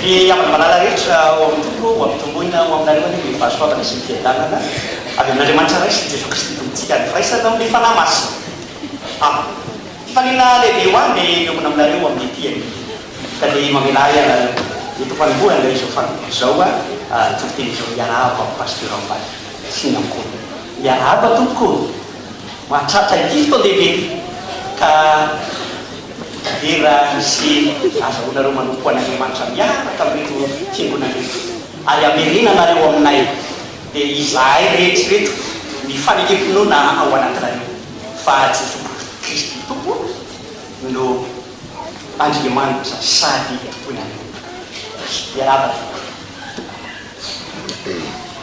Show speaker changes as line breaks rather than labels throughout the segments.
Di yang mana lagi waktu tumbuhnya dari mana di pas waktu di sini dan ada dari mana res di Yesus Kristus jika res dalam di Panamas paling ada di wan di mana dari wan di Tien tadi memilaya itu kan bukan dari Sofan Jawa seperti itu yang apa pasti rompat sinangku yang apa tuh macam tadi itu di kehadiran si asal udah rumah lupa nanti macam ya kalau itu cinggu nanti ayam ini nangari wong naik di Israel itu di fadiki penuh na awan antara fadi Kristi itu pun menurut anjiman sadi punya ya apa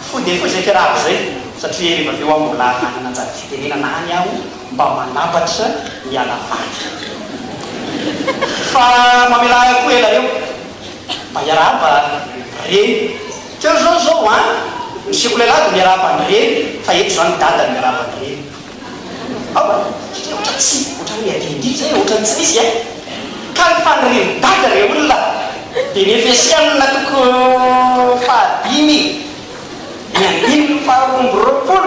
fudi fudi kira apa sih setiap hari berjuang mula anak nanti ini nanya bawa nabat se ya nabat fa mamila ku ela eu payarapa re jojo wa sikulela nyarapa re fa yetsan dada nyarapa re apa utasi utani ya di saya utasi ya kan fan re dada re ulla di refesiam na ku fa dimi yang ini farung berpul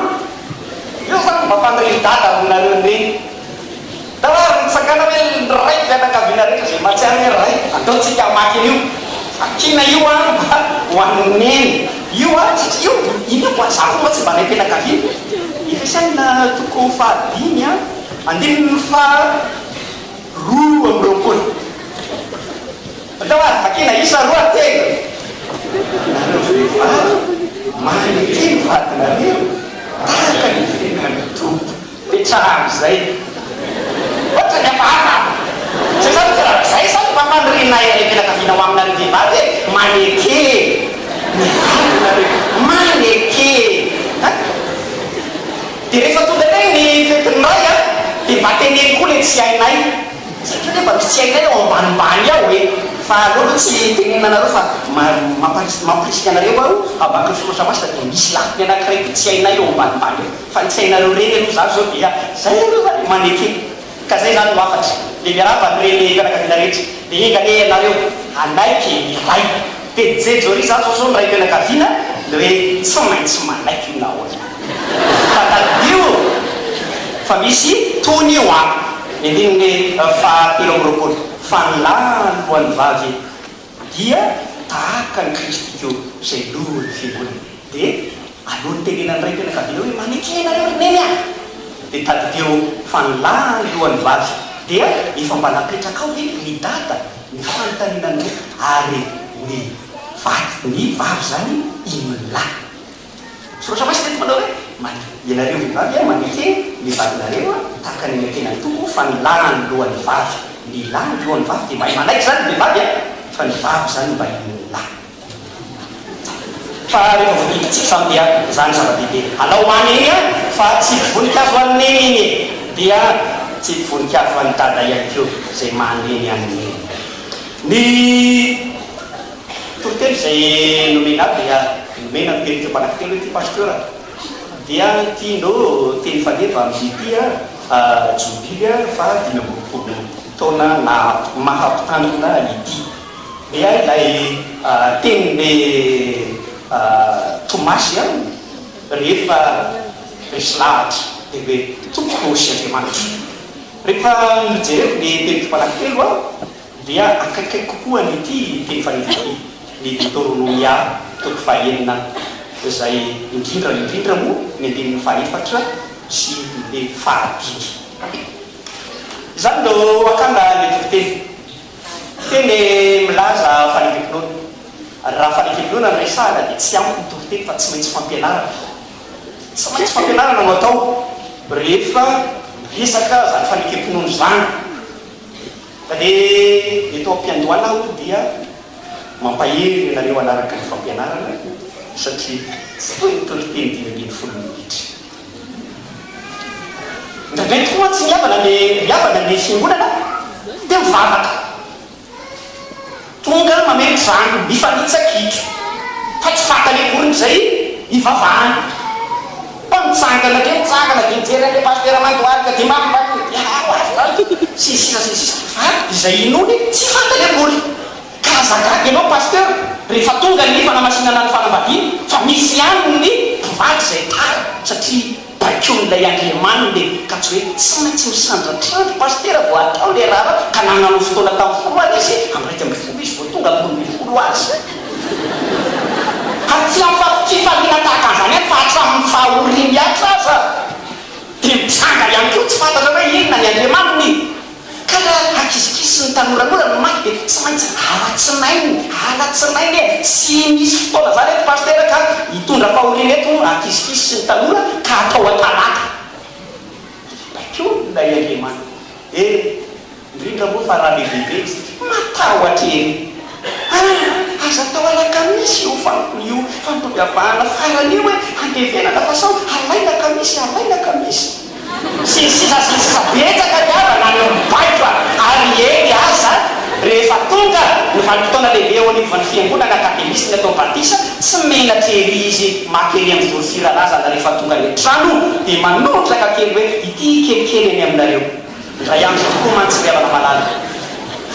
yo sang bapak re dada ulla re dalam segala mel rai kata kabinar itu sih macamnya rai atau jika makin yuk kina yuan wanin yuan yuk ini buat aku masih banyak kita kaki itu sana tuku fadinya andin fa ruang berukun betul kina isa ruang teng makin fadnya akan itu bicara saya What's the matter? Saya sampai paman dari naik kita kasih nawang dari di balik maniki, Jadi satu dari ini kenal ya di balik ini kulit siang naik. Saya baru siang naik orang banyak weh. Falu si ini mana tu mampus yang dari baru. Abang tu sama saya Islam yang nak kerja siang naik orang banyak. Fan siang naik rene tu saya tu maniki. Kasi nan wakat di berapa beri kana kana dari di kali nario andai ki hai te je jori sa so rai kana kafina le semai lai ki na wa kata diu famisi tuni wa ini nge fa tilo rukun fanlan buan bagi dia takkan Kristus sedur figur de alun te dinan rai kana kafina mani ki na nenya Ditatio fanlan luan vas dia ifambalapitra kau ni data ni fantaninan hari ni fat ni varzani imla so sama sedikit menore man yenari ya manike di paglarewa takkan ni kina itu fanlan luan vas ni lan luan vas di mai mana iksan di ya fan varzani bai imla Fahari mungkin cipsam dia san seperti ini. Kalau maninya, cipun kawan ini dia cipun kawan tada yang tu semani yang ini. Ni tuh si nominat dia nominat dia kepada kita itu pastor. Dia tindo tinfadi bamsi dia dia fahadi nombor tona na mahaptan na liti. Dia lagi tinde Thomas yang riva Islat di tukusnya di mana? Riva jadi di kepala keluar dia akan kekuatan di fahidi di turunnya tuk fahidna saya indra mu di fahid fatra si di fahidi. Zando akan dah di ini melaza fahidi pun. Rafa ikiblunan risala di siang untuk tipat semuanya fampianaran nggak tahu berifa bisa kan Rafa ikiblunan zang tadi itu opian dua lalu dia mampair dari wanarakan fampianaran seperti itu tinti di full minute dan itu buat siapa nanti singgungan dia fakat tunggal mamel sang bisa sakit fakta ni pun saya ifafan pansanggal lagi cerita di pas dia ramai tuan ketimbang ya awas si fat saya ini si fakta dia pun mahazagagy ianao pasteur rehefa tonga ny fanamasinana ny fanambadiana fa misy ihany ny mpivady zay tara satria baikoan'ilay Andriamanina ka tsy hoe tsy maintsy misandratrandro pasteur vao atao le raha ka nanano fotoana tamin'ny folo azy izy amin'ny 2 izy vao tonga amin'ny 10 azy ka tsy fifaliana tahaka an'izany fa hatramin'ny fahoriany ihatra aza dia mitsanga ihany koa tsy fantatra hoe inona ny Andriamanina ka akizikisy ny tanoranora no mainky dia tsy maintsy alatsinainy sy misy fotoana zany eto pasteur ka hitondra fahoriana eto akizikisy sy ny tanora ka atao atanaka bakeo ilay Andriamanina indrindra moa fa raha lehibe matahotra eny aza atao alakamisy io fampiavahana farany io hoe andevenana fa sao alaina kamisy sisa betsaka diavana ny mibaiko ary eny aza rehefa tonga ny vanim-potoana lehibe eo anivon'ny fiangonana akademisy ny atao batisa tsy menatra ery izy makery amin'ny zorofiranazana rehefa tonga ny trano dia manotraka kely hoe ity kelikely eny aminareo ray andro tokoa mantsiryavana malala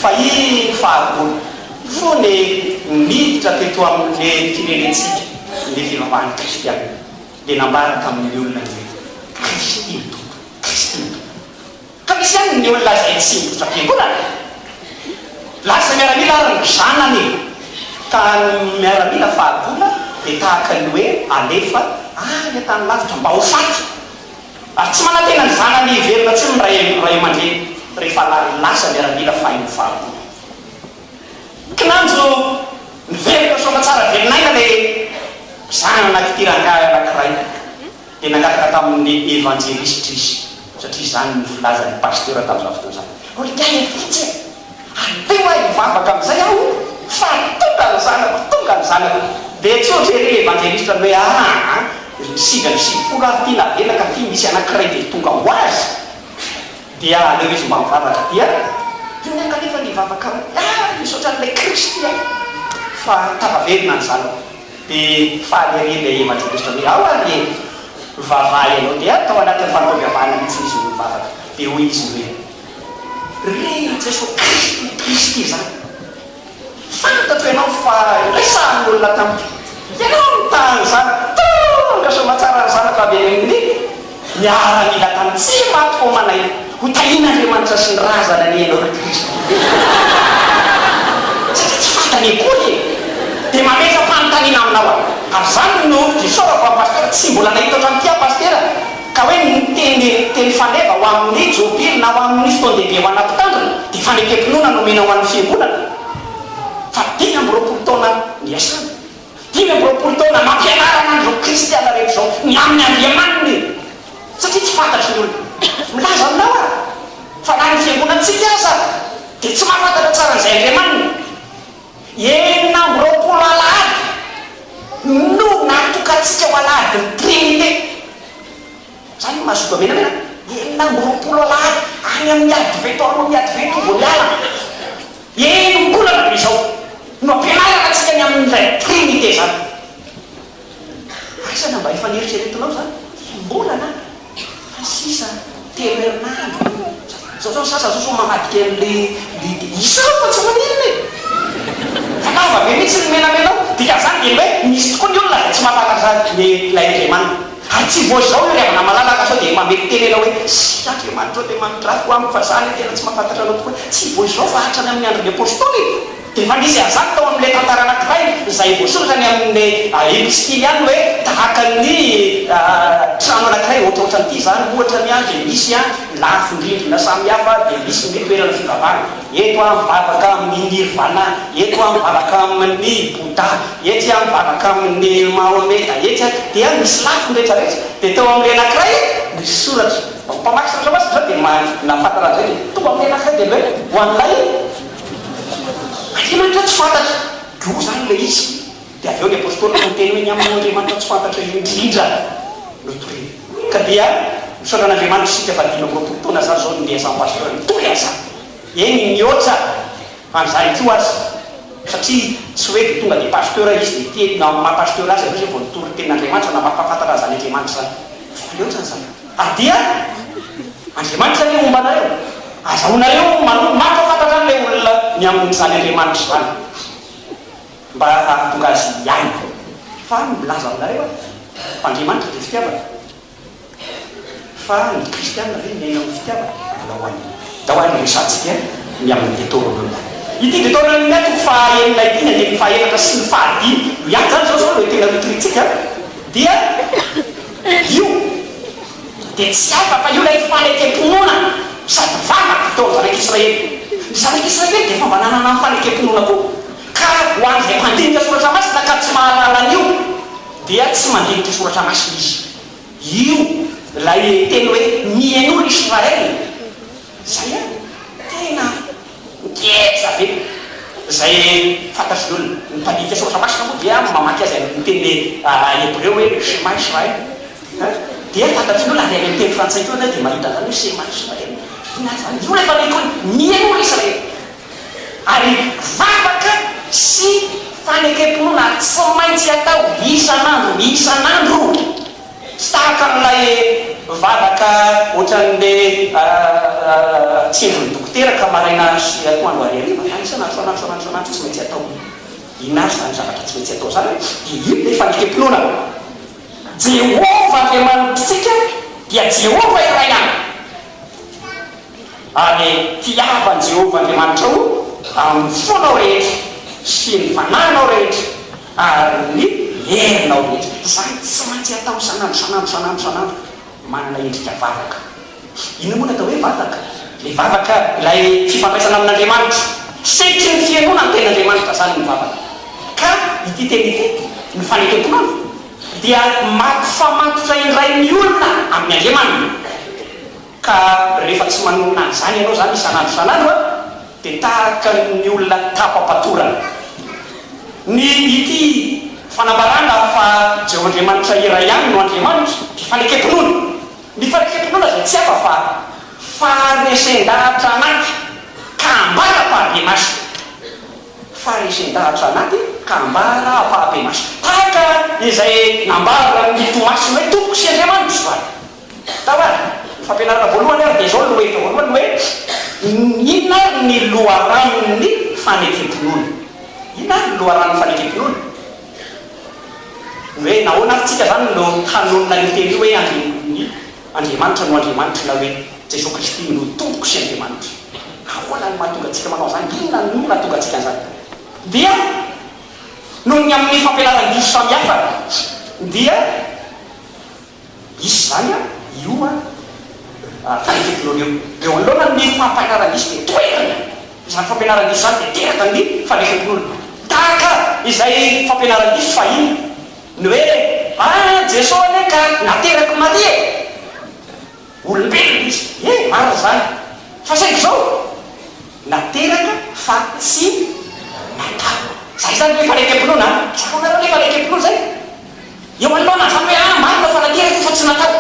fa iny fahagola fo ny miditra teto amin'le firenentsika ny fivavahany kristiana dia nambaraka amin'ny olona ny Kristy ka misy ihany ny olona zay tsy miditra fiangonana lasa miaramila ary ny zanany ka miaramila fahagola dia tahaka ny hoe alefa any atany lavitra mba ho faty ary tsy manantena ny zanany iverina tsy ny ray aman-dreny rehefa lasa miaramila fahiny fahagola kinanjo miverina soka tsara verinaina le zanana anakitirangary anankiray dia nangataka tamin'ny evangelistrisy satria zany ny filaza ny pasteur tamin'izao fotoana zany olikahy fitsy ateo ahy mivavaka amin'izay aho fa tonga ny zanako dia tsotra ery evangeliste hoe sigany 10 ary tia navelaka ty misy anankiray dia tonga ho azy dia aleo izy mba mivavaka dia kanefa nivavaka misaotra n'ilay Kristy fa tavaverina ny zanako dia fahaly le evangeliste hoe ao ary vavahy ianao dia atao anatin'ny fampiavahana mihitsy izy mivavaka dia hoy izy hoe reny Jesosy Kristy zany fantatro ianao fa resahan'ny olona tamiko ianao mitany zany tonga somatsara ny zanako aby amin'ny miaramila tany tsy maty fo manay ho tahin'Andriamanitra sy ny razana ny ianao Kristy satria tsy fantany akory dia mamesa fanontaniana aminao ary zany no disorako pasteur tsy mbola nahita ohatrany tia pasteur ka hoe teny faneva ho amin'ny jopily na ho amin'ny fotoan-dehibe ho anaty tandrona dia fanekempinoana nomena ho an'ny fiangonana fa 5 taona niasana 5 taona mampianarana andro kristiana rehetra zao ny amin'ny Andriamanina satria tsy fantatry ny olona milaza aminao fa na ny fiangonantsika aza dia tsy mahafantatra tsara n'izay Andriamanina 9 alahady no natokatsika ho alahady ny trinité zany mahazoto menamena 9 alahady any amin'ny advento amin'ny advento vao miala enimbolana be zao no ampianarana atsika ny amin'ilay trinité zany asana mba efa nieritreretinao zany mbolana fa sisa telo-herinandro zao sasa zao mamadika an'le isa fa tsy maninona fanava be mihitsy ny menamenao dika zany dia hoe misy tokoa ny olona tsy mahafantatry ilay Andriamanina ary tsy voazao io riavana malalaka sao dia mamety tenena hoe sy Andriamanitra dia manodrafo amiko fa zany tena tsy mahafantatra anao tokoa tsy voazao fa hatrany amin'ny andron'ny apôstôly dia fa nisy azany tao amin'ilay tantara anankiray izay voasoratra ny amin'ny epistily ihany hoe tahaka ny trano anankiray ohatraohatran'ity zany ohatra ny any dia misy lafindrindrina samihafa dia misy ny toerana fivavahana eto mivavaka amin'ny nirvana eto mivavaka amin'ny Bouddha etsy mivavaka amin'ny Mahometa etsy dia misy lafindrehetrarehetra dia tao amin'ny anankiray misy soratra mpamaky saramasy zao dia nafantara zay tonga amin'ny anankiray dia hoe ho an'ilay Andriamanitra tsy fantatra go zany le izy dia avy eo ny apôstôly no teny hoe ny amin'ny Andriamanitra tsy fantatra indrindra notory ka dia misaotra an'Andriamanitra sika fa 5 taona zany zao niasan'ny pasteur mitory azany eny mihoatra an'izany ko azy satria tsy hoe dia tonga dia pasteur izy dia tena maha-pasteur azy izy vao nitory tenin'Andriamanitra na mampafantatra azany Andriamanitra zany mihoatra n'izany ary dia Andriamanitra zany momba anareo azahoanareo mampafantatra an'ilay olona ny amin'izany Andriamanitra zany mba hahatonga azy ihany fa milaza aminareo fa andriamanitra dia fitiavana fa ny kristianina reny miaina amin'ny fitiavana da hoan'ny resantsika ny amin'ny Deutéronome ity Deutéronome ato fahaenina ity ny andemy fahaenatra sy ny fahadimy ihany zany zao hoe tena mitoritsika dia io dia tsy hafa fa io lay fanekam-ponona sady vata fitaova zanak'Israely dia fa mba nanana ny fanekam-ponona koa ka ho an'izay mandinika soratra masina ka tsy mahalala an'io dia tsy mandinika soratra masina izy io lay teny hoe mihain'olo Israely zay a tena ngeza be zay fantatry ny olona mipandika soratra masina moa dia mamaky azy amin'ny teny hébreu hoe Shema Israel dia fantatry ny olona ary amin'ny teny frantsay koa dia mahita zany hoe Shema Israel io rehefa lekony mihain'olo Israely ary vavaka sy fanekam-ponona tsy maintsy atao isan'andro tsy tahaka n'lay vavaka ohatran'le tsy endrony dokotera ka maraina sy atoandro ariariva isan'andro tsy maintsy atao inazy zany zavatra tsy maintsy atao zany io le fanekam-ponona Jehova Andriamanitsika dia Jehova iray ihany ary tiavan'i Jehova Andriamanitra io amin'ny fonao rehetra sy ny fananao rehetra ary ny herinao rehetra zany tsy maintsy atao sanandro manana endrika vavaka ino moa natao hoe vavaka le vavaka ilay fifandraisana amin'Andriamanitra setry ny fianona ny ten'Andriamanitra zany ny vavaka ka ity teny ity ny fanekam-ponona dia mampifamantotra indray ny olona amin'ny Andriamanitra ka rehefa tsy manonona an'izany ianao zany isan'andro dia tahaka ny olona tapapatorana ny ity fanambarana fa Jehova Andriamanitra iray ihany no Andriamanitra ny fanekam-ponona ny fanekam-ponona zay tsy hafa fa faharesen-dahatra anaty ka ambara pahabe masina faharesen-dahatra anaty ka ambara pahabe masina tahaka izay nambara ny tomasina hoe tompoko sy Andriamanitra zany taoary fampianarana voalohany ary dia zao loheta voalohany hoe inona ny loharanon'ny fanekam-ponona inona ny loharanon'ny fanekam-ponona hoe nahoana ary tsika zany no hanonona ny teny hoe Andriamanitra no Andriamanitra na hoe Jesosy Kristy no tompoko sy Andriamanitra ahoana ny mahatonga atsika manao zany inona no mahatonga atsika an'izany dia noho ny amin'ny fampianaran-diso samihafa dia isy zany io fanekam-ponona eo alohana ny fampianaran-diso dia toerana izany fampianaran-diso zany dia teraka ny fanekam-ponona tahaka izay fampianaran-diso fahiny ny hoe Jesosy ane ka nateraky Maria olombelona izy maro zany fa saiko zao nateraka fa tsy natao zay zany hoe fanekam-ponona sakonareo le fanekam-ponona zay eo alohana zany hoe marina fa nateraka fa tsy natao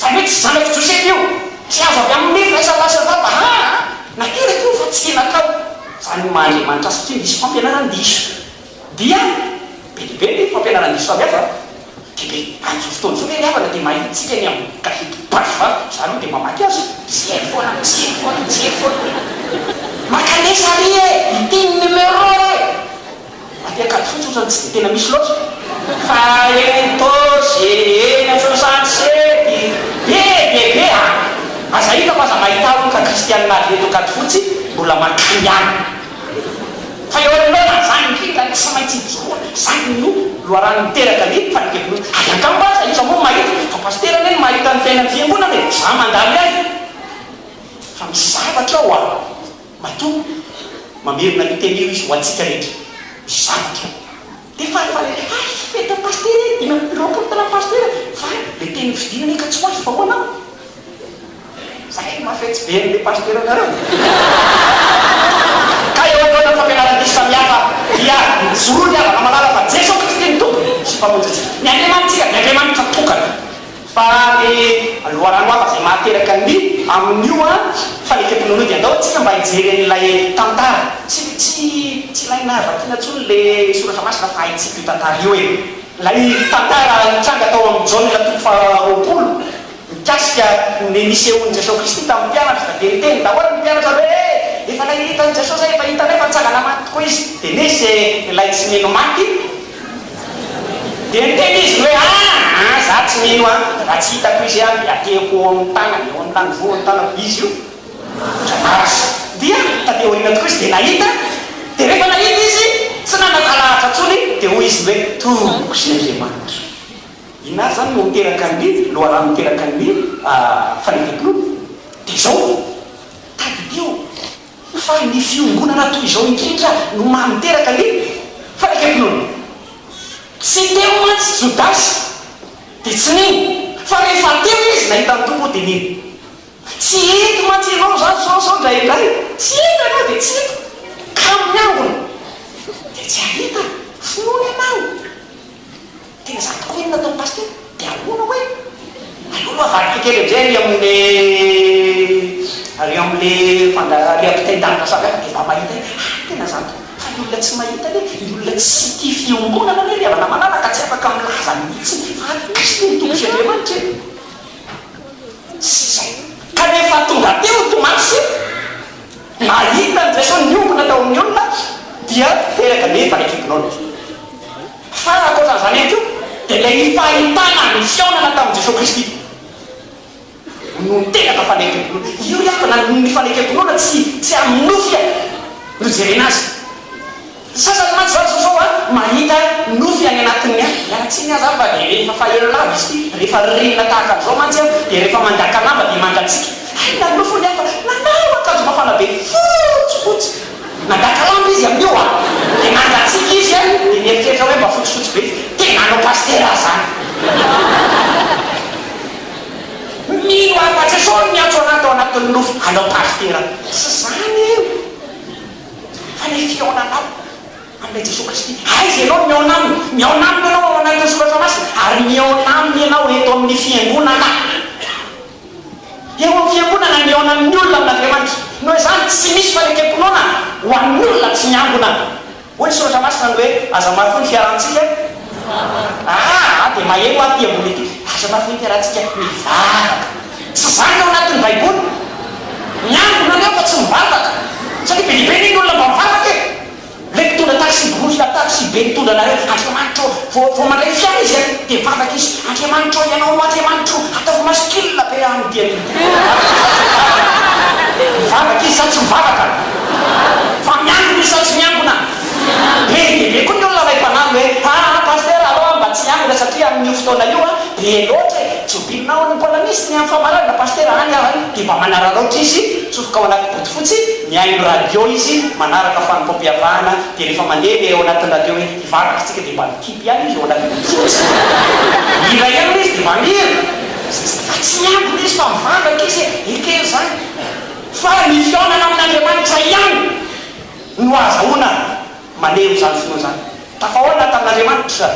zany hoe tsy zanaky Joseph io tsy azo avy amin'ny faisalasa vava nateraka io fa tsy natao zany mahandriamanitra satria misy fampianaran-diso dia bedibe ny fampianaran-diso samihafa dibe an'izao fotoana zao hoe avana dia mahitsika ny amin'ny gazety basva zany dia mamaky azy jery foana makanesa ry ity numéro atiakady fotsy otrany tsy dia tena misy loatra fa entozy eny soixante-sept bebe aza hita fa aza mahita ka kristianina azy eto akady fotsy mbola makriany fa eo alohana zany indrindra tsy maintsy ijoana zany no loharano miteraka ny fanekam-ponona ary ankamba aza izy moa mahita fa pastera ane mahita ny fiainany fiangonana dia za mandamy azy fa misy zavatra ao mato mamerina ny teny io izy ho antsika rehetra misy zavatra dia feta pastera dina rapportana pastera fa le teny fidinana ka tsy ho azy fa hoanao zay mafetsy be n'le pastera nareo ka eo alohana fampianaran-diso samihafa dia jorony avana malala fa Jesosy Kristy ny tompony sy mpamonjy ny Andriamanitsika ny Andriamanitra tokana fa ny loharano hafa zay mahateraka ny amin'io fanekam-ponona dia andao tsika mba hijery an'ilay tantara tsy laina vakiana ntsony le soratra masina fa haitsika io tantara io lay tantara nitranga tao amin'ny Jaune la faharoapolo mikasika ny nisehoan'i Jesosy Kristy tamin'ny mpianatra da dia niteny daholy ny mpianatra hoe efa nahita ny Jesosy efa hitanay fa tsagana maty koa izy dia nisy ilay tsy mino maty dia niteny izy hoe za tsy mino raha tsy hitako izy ateko amin'ny tanany eo amin'ny tany voany tanako izy io rasy dia tadea orina tokoa izy dia nahita dia rehefa nahita izy tsy nanakalahatra ntsony dia hoy izy hoe tomboko sy Andriamanitra ina zany no miteraka ny loharano miteraka ny fanekekolo dia zao tadideo fa ny fiangonana toy izao indrindra no mamiteraka ny fanekekolo tsy teo mantsy Jodasy dia tsy nino fa rehefa teo izy nahita ny tompo dia nino tsy eto mantsy ianao zao ndraindray tsy eto ianao dia tsy eto ka miangona dia tsy ahita finoana ianao tena zany tokoa inona ataon'ny paster dia ahoana hoe aloha avadika kely amizay ary am'le ampitain-danitra saka dia mba mahita tena zany fa ny olona tsy mahita ny olona tsy tia fiangonana ny riavana mananaka tsy afaka milaza mihitsy fa misy ny tombo sy Andriamanitra sy zay ka rehefa tonga teo Tomasy nahita ny Jesosy niombona tao amin'ny olona dia teraka ny fanekekona fa akoatran'izany eto dia ilay fahitana ny fiaonana tamin'i Jesosy Kristy no teraka fanekekona io iafana ny fanekekona tsy amin'ny nofy no jerena azy sasany mantsy zao mahita nofy any anatin'ny iaratsiny aza fa dia rehefa fahelo lava izy rehefa ririna tahaka an'izao mantsy dia rehefa mandaka lamba dia mangatsiaka na nofo ny hafa nanao akanjo mafana be fotsifotsy mandaka lamba izy amin'io dia mangatsiaka izy dia mieritreritra hoe mba fotsifotsy be tena anao pastera zany mino afa-tsy sao miantso anaty ao anatin'ny nofo anao pastera sy zany io fa ny fiaonanao amin'ilay Jesosy Kristy aizy ianao miaonaminy ianao ao anatin'ny soratra masina ary miaonaminy ianao eto amin'ny fiangonana eo amin'ny fiangonana miaonaminy olona amin'Andriamanitra noho izany tsy misy fanekemponona ho an'ny olona tsy miangona hoe ny soratra masina ny hoe aza maro fo ny fiarantsika dia maheno aty ambony ety aza maro fo ny fiarantsika mivavaka tsy zany ao anatin'ny baiboly miangona anao fa tsy mivavaka satria be dibe niny olona mba mivavaka le mitondra taxi brosy la taxi be mitondra nareo Andriamanitra vao mandray fiara izy dia mivavaka izy Andriamanitra ianao Andriamanitra ataovy maskila be any dia mivavaka izy sa tsy mivavaka fa miangona izy sa tsy miangona be koa ny olona ray mpanano hoe pastera aloha mba tsy miangona satria amin'io fotoana io be loatra tsy obilinao ny mpolanisi ny amin'ny famaranana pastera any dia mba manararaotra izy tsofoka ao anaty boty fotsy miaino radio izy manaraka fanompoam-piavahana dia rehefa mandeha ao anatin'ny radio hoe ivavaka tsika dia mba mikipy ihany izy ao anaty boty fotsy ira ihany izy dia maniry fa tsy miangona izy fa mivavaka izy ekely zany fa ny fiaonana amin'Andriamanitra ihany no azahoana maneho zany finoa zany tafahoana tamin'Andriamanitra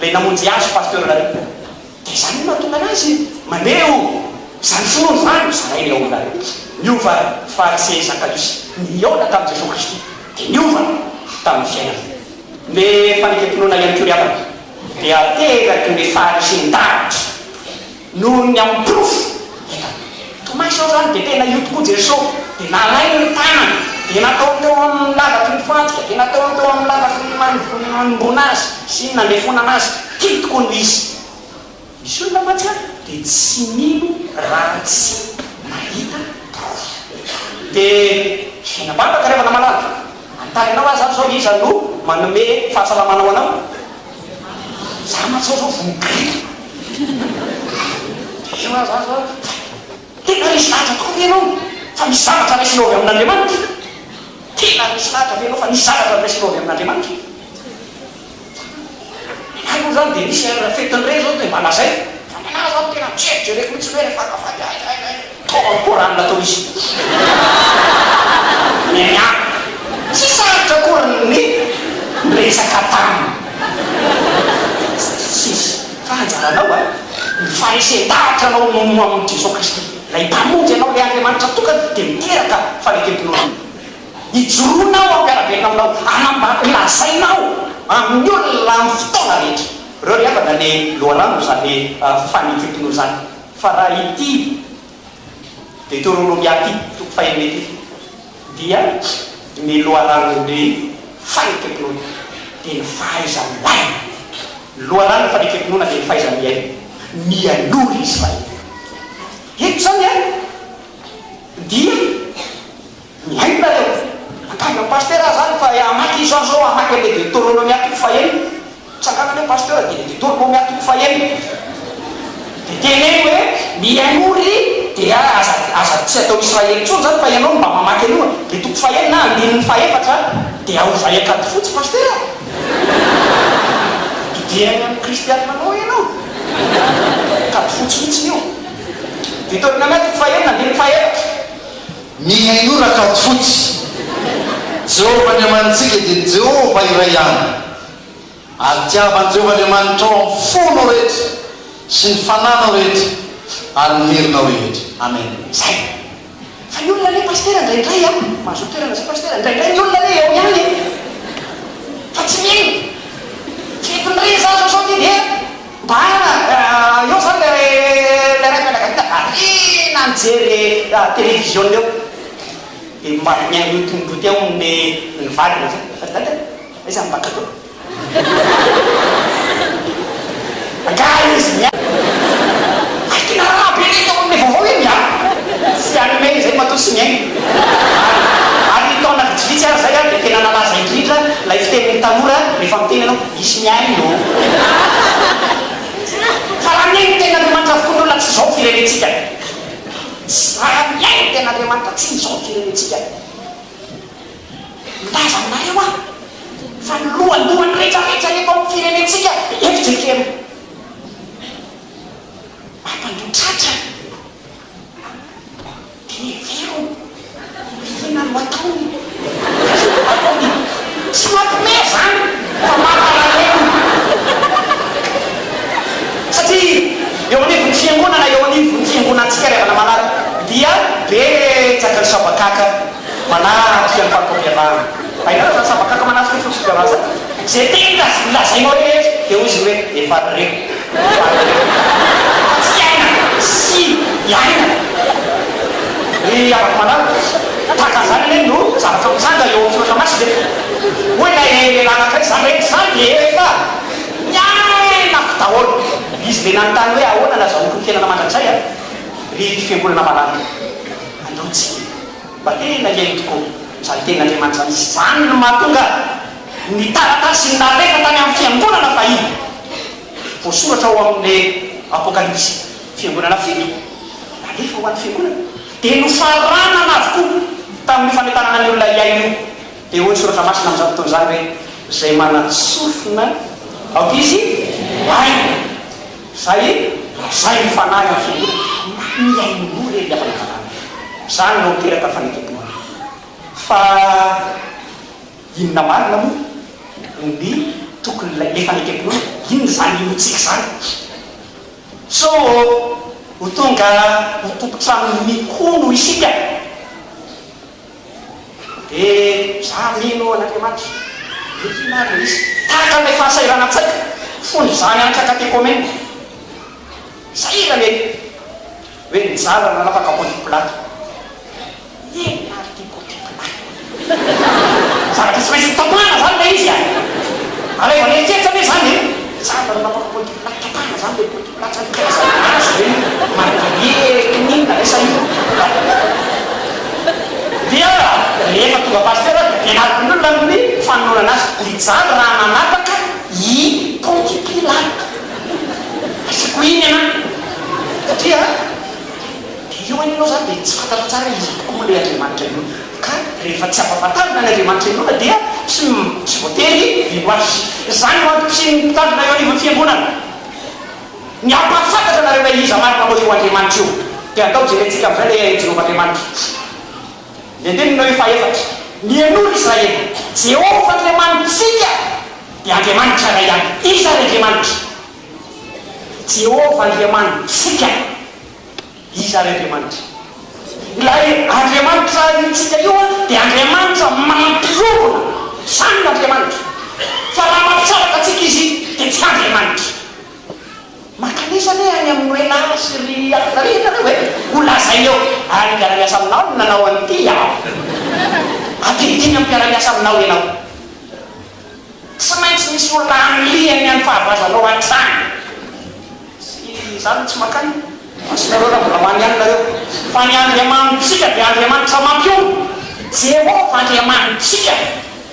lay namonjy azy pasteranareo dia zany mahatonga anazy maneho zany finoa zany zanainy ao aminareo niova farisea Zakariosy niona tamin'i Jesosy Kristy dia niova tamin'ny fiainana le fanekemponona ihany koa riavana dia ateraky ny farisean-davitra noho ny amin'ny profo Tomasy ao zany dia tena io tokoa Jesosy dia nalainy ny tanany dia natao teo amin'ny lavaky ny fantsika dia natao teo amin'ny lavaky ny manimbona azy sy nandefona anazy tia tokoa no izy misy olona matsika dia tsy mino raha tsy mahita dia fiainam-bavaka rehefa namalala antarinao azy zao iza no manome fahasalamanao anao za matsao zao vonikry tena resy lahatra tokoa ianao fa misy zavatra raisinao avy amin'Andriamanitra tena resy lahatra avy ianao fa misy zavatra raisinao avy amin'Andriamanitra aio zany dia misy fetin'ireny zao dia mba lazay fa nana zao tena mijerijeriky mihitsy hoe rehefa kafaly koranina atao izy miaiany tsy saritra korany resaka taminy sisy fa anjaranao ny farisea-davitra anao amin'ny Jesosy Kristy lay mpamonjy anao le Andriamanitra toka dia miteraka fanekemponona hijoroanao ampiarabenina aminao anamba lazainao amin'ny olona amin'ny fotoana rehetra reo riavana le loharano zany fanekemponona zany fa raha ity Deutéronomia toko fahenina ety dia ny loharan'ny fanekem-pinoana dia ny fahaizany laina. Loharano fanekem-pinoana dia ny fahaizany miaina, mianory Israely. Eto zany a dia miaina reo akavy amin'ny pasteur zany fa amaky izao zao amaky le Deutéronomie faheny tsakana le pasteur dia le Deutéronomie faheny dia teny hoe mianory dia aza tsy atao Israely tsony zany fa ianao mba mamaky aloha le toko faheny na andinin'ny faefatra dia aovay akady fotsy pasteur dia amin'ny kristianmanao ianao akady fotsy mihitsy io. Deutéronomie toko faheny na andinin'ny faefatra
mihainora akady fotsy. Jehovah Andriamanitsika dia Jehovah iray ihany, ary tiavan'i Jehovah Andriamanitra ao amin'ny fonao rehetra sy ny fananao rehetra ary ny herinao rehetra. Amen.
Zay fa ny olona le pasteur indraindray a mahazo toerana zay pasteur indraindray ny olona le eo ihany fa tsy mino fetondre za zao ty dia mba eo zany le ray mianakavita arina nijery télévision eo dia miaino tomboty eo ny valina zay dada iza mibaka teo agary izy mia akina raha be reto amin'ny vaovao e mia sy anymeny zay mato sy miaino ary taona vitsivitsy ary zay a dia tena nalaza indrindra lay fitenin'ny tanora rehefa miteny anao isy miaino fa raha miaino ten'Andriamanitra avokoa ny olona tsy zao firenetsika raha miaino ten'Andriamanitra tsy zao firenetsika milaza aminareo a fa ny lohandohany rehetrarehetra rehefa amin'ny firenetsika efitrikeno mampandrotratra dia vero mihina no ataony tsy mampime zany fa mamparaleno satria eo anivon'ny fiangonana eo anivon'ny fiangonantsika revana manaraka dia betsaka ny sabakaka manatry ny fampampiavahana ainao zany sabakaka manatry ny fotsim-piavahana zay tena lazainao rehetra dia izy hoe efa reo tsy aina sy iaina ny avako manaraka taka zany eny no zavatra mitsanga eo amin'ny filotra masy dia hoe lay lanakay zany rehetra zany dia efa miainako daholo izy le nanontany hoe ahoana nazanoko ny tenana mandrakizay a ry fiangonana manaraka androtsy mba tena iaino tokoa zany ten'Andriamanitra zany zany no mahatonga ny taratasy ny nareka tany amin'ny fiangonana fahiny voasoratra ao amin'le apokalypsy fiangonana fito alefa ho an'ny fiangonana dia nofaranana avokoa tamin'ny fanentanana ny olona iaino io dia hoe soratra masina amin'izao fotoana zany hoe zay manatsofina aoka izy aino zay zay mifanahy amin'ny fiangonana miaino re ny afanefanahy zany no teraka fanekempinoana fa inona marina moa ny tokony le fanekempinoana inona zany inotsika zany so ho tonga ho tompotrano mikono isika dia za mino an'Andriamanitra etinaro izy tahaka le fahasahiranantsika fony zany antsakateko ameny sahirany hoe nijara nanapaka pontiplato enary ty pontiplato zavatra tsy maintsy tapahana zany le izy a alefa neritseritra hoe zany jara nanapaka pontiplato tapahana zany le pontiplato zany karazanazy hoe mariekinina resa io dia rehefa tonga pasteur ianarako ny olona amin'ny fanolona anazy nijara raha nanapaka i pontiplato asako iny ana satria dia io any anao zany dia tsy fantatra tsara izy tokoa le Andriamanitra io ka rehefa tsy ampafantarina ny Andriamanitra inona dia tsy voatery viloasy zany mampisy mitandrina eo anivon'ny fiangonana ny ampafantatra nareo hoe iza marina moa io Andriamanitra io dia atao jerentsika amin'izay le Jehovah-Andriamanitra dia tenina hoe faefatra mianory Israely Jehovah Andriamanitsika dia Andriamanitra ray ihany iza ry Andriamanitra Jehovah Andriamanitsika iza ry Andriamanitra ilay Andriamanitra itsika io dia Andriamanitra mampirovona samy Andriamanitra fa raha mampisaraka atsika izy dia tsy Andriamanitra makanisany any amin'ny hoe nasy ry afidarena hoe ho lazay eo ary gara miasa aminao no nanao an'ity aho Adidiny amin'ny mpiara-miasa aminao ianao. Tsy maintsy misy olona amliany amin'ny fahavazanao an-trano. Izany tsy makany asinareo raha mbola many ihany nareo fa ny Andriamanitsika dia Andriamanitra mampiombo. Jehovah Andriamanitsika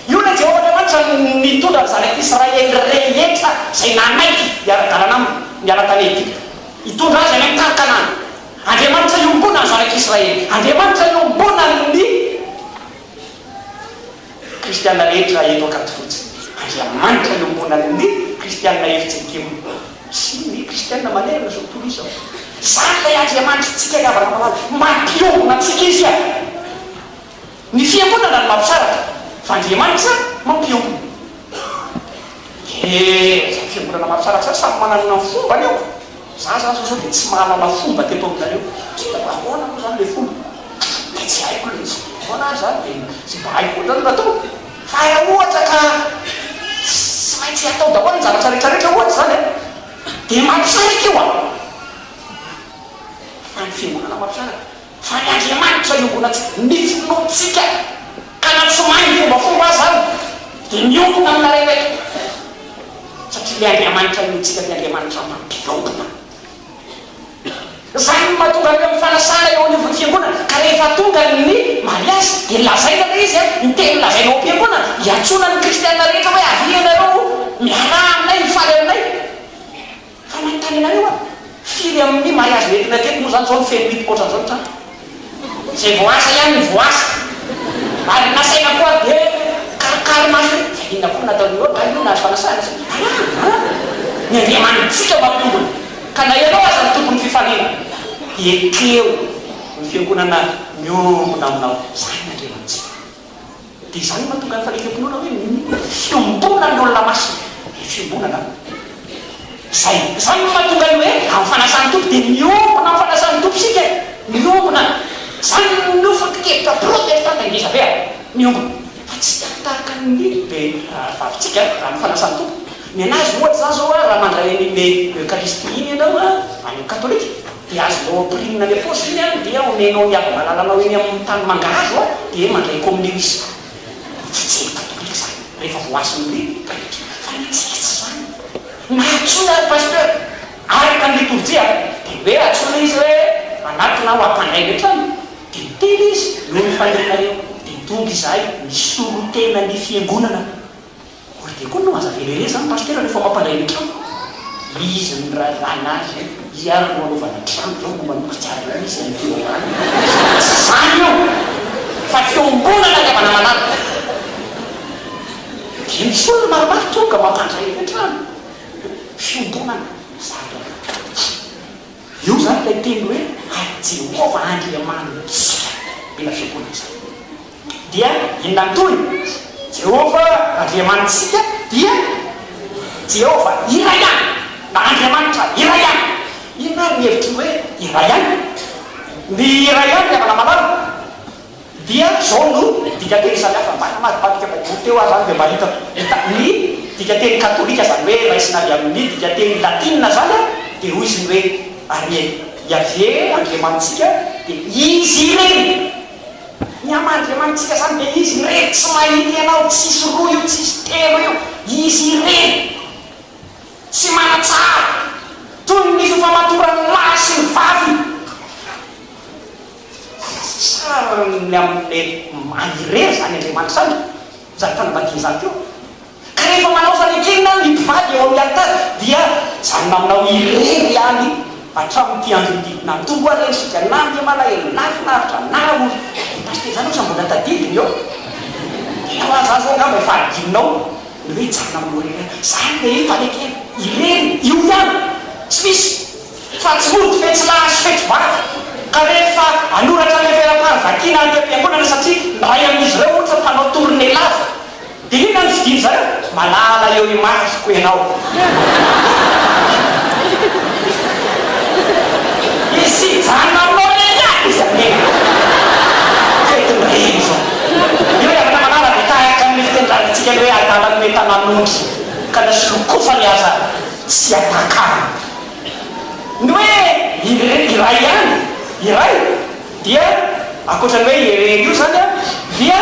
io na Jehovah Andriamanitra nitondra ny zanak'Israely rehetra izay nanaiky hiara-dalana aminy miala-tany Egypta, hitondra azy any amin'ny tany Kanana. Andriamanitra iombona ny zanak'Israely, Andriamanitra iombona ny kristianina rehetra eto akato fotsiny. Andriamanitra iombona ny kristianina efitsykimo sy ny kristianina manerina zao tontolo izao. Zany lay Andriamanitra tsika gavana malala mampiombona antsika izy a. Ny fiangonana ny mampisaraka fa Andriamanitra mampiombo. Fiangonana mampisaraka zany samy manana ny fomba io. Za zao dia tsy mahalala fomba teto aminareo. Ahoana moa zany le fomba? Dia tsy haiko le izy. Ahoana zany dia tsy mba haiko zany natao. Fa ohatra ka tsy maintsy atao daholo ny zavatra rehetrarehetra ohatra zany dia mampisaraka io a. Fa ny fiangonana mampisaraka. Fa ny Andriamanitra iombona ny finoantsika ka na tsy mahay ny fombafomba azy zany dia miombona aminareo eto. Satria le Andriamanitra iotsika ny Andriamanitra mampiombona. Zany mahatonga ny amin'ny fanasana eo anivon'ny fiangonana. Ka rehefa tonga ny mariazy dia lazaina le izy ny teny lazaina ao am-piangonana hiantsona ny kristianina rehetra hoe avy ianareo miara aminay mifaly aminay. Fa manontany anareo a firy amin'ny mariazy nentina teto moa zany zao ny feno mitoko ohatran'izao ny trano. Izay voasa ihany ny voasa ary nasaina koa dia karakary maso fa inona koa nataony io io na fanasana ny Andriamanitsika mampiombona. Ka na ianao aza ny tompony fifaliana ekeo ny fiangonana miombona aminao. Zany ny Andriamanitsika. Dia zany mahatonga ny falekam-pinoana hoe fiombona ny olona masina fiombonana zay. Zany mahatonga ny hoe amin'ny fanasan'ny tompo dia miombona amin'ny fanasan'ny tompo sika miombona. Zany nofankevitra protestanta ngeza be a miombona. Fa tsy tahaka ny be vavitsika raha ny fanasan'ny tompo. Ny anazy ohatra zany zao raha mandray ny Eucharistie iny ianao any katolika dia azonao pirinina ny paosy iny a dia omenao ny ava-malalanao eny amin'ny tany mangahazo a dia mandray communion izy. Tsy katolika zany rehefa voasin'ny fa nitsika tsy zany. Nahatsona pasteur araka ny liturjia dia hoe atsona izy hoe anatina ho ampandray ny trano dia teny izy no mifanenareo dia tonga izahay misorotena ny fiangonana. Dia koa no aza velere zany pasteur rehefa mampandray ny trano izy ny rahana azy izy ary no anaovana trano zao no manomboka tsara izy ny fiorany tsy zany io fa fiombonana ny avana manana. Dia misy olona maromaro tonga mampandray ny trano fiombonana zany io zany lay teny hoe Jehovah Andriamanitsika mila fiangonana zany. Dia inona toy Jehovah Andriamanitsika dia Jehovah iray ihany na Andriamanitra iray ihany. Inona ny hevitry hoe iray ihany? Ny iray ihany ny avana-malala dia zao no dikateny samihafa mba namadibadika baiboly teo azy zany dia mba hitako ny dikateny katolika zany hoe raisina avy amin'ny dikateny latina zany a dia hoy izy ny hoe ary Yahvé Andriamanitsika dia izy ireny. Ny ama-Andriamanitsika zany dia izy ireny tsy mahity ianao tsisy roa io tsisy telo io izy ireny tsy manatsara toy ny fifamatorany lahy sy ny vavy. Tsara ny amin'ny manirery zany Andriamanitra zany zany fanambadiana zany teo. Ka rehefa manao fanekenina ny mpivady eo amin'ny altara dia zany aminao irery ihany hatramin'ity androdidina mitombo areny sika na dia malahelo na finaritra na olo pasteur zany osa mbola tadidiny eo dia zany zao angamba efa adininao ny hoe jana amin'olona zany le fanekena irery io ihany tsy misy fa tsy mody fetsy lahy sy fetsy vavy. Ka rehefa anoratra ny feram-pary vakina any am-piangonana satria ray amin'izy ireo ohatra mpanao tourné lava dia inona ny vidiny zareo malala eo imasiko ianao. Izy jana aminao reny ihany izy amena fetiny reny zao io hoe avana manala dia tahaka amin'ny fitendraritsika hoe adala ny metananondry ka nasolokofa ny aza tsy atakana. Ny hoe iray ihany iray dia akoatrany hoe io zany a dia